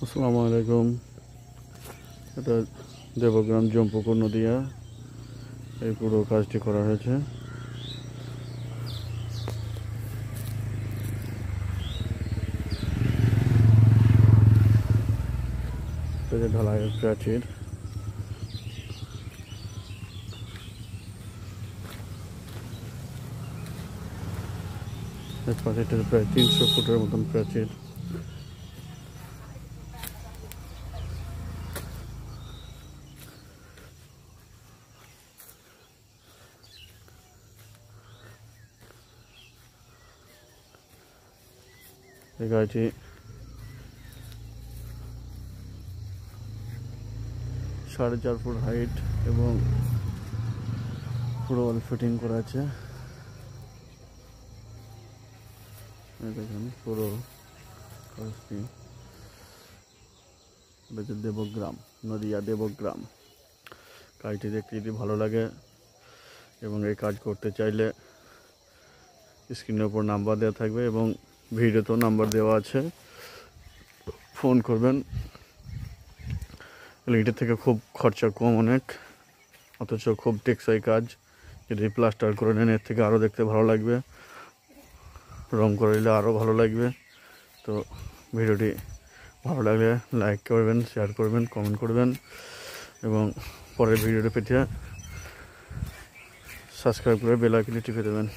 আসসালামু আলাইকুম। এটা দেবগ্রাম জম্পুকুর নদিয়া। এই পুরো কাজটি করা হয়েছে। ঢালাইয়ের প্রাচীর, প্রাচীরটা প্রায় 300 ফুটের মতন প্রাচীর। এই গাড়িটি 4.5 ফুট হাইট এবং পুরো ওয়াল ফিটিং করা আছে। দেখুন পুরো কাজটি। দেবগ্রাম, নদিয়া দেবগ্রাম। কাজটি দেখতে যদি ভালো লাগে এবং এই কাজ করতে চাইলে স্ক্রিনের উপর নাম্বার দেওয়া থাকবে এবং ভিডিওতেও নাম্বার দেওয়া আছে, ফোন করবেন। এটার থেকে খুব খরচা কম অনেক, অথচ খুব টেকসই কাজ। যদি প্লাস্টার করে নেন এর থেকে আরও দেখতে ভালো লাগবে, রং করে নিলে আরও ভালো লাগবে। তো ভিডিওটি ভালো লাগলে লাইক করবেন, শেয়ার করবেন, কমেন্ট করবেন এবং পরের ভিডিওটি পেতে সাবস্ক্রাইব করে বেল আইকনটি টিপে দেবেন।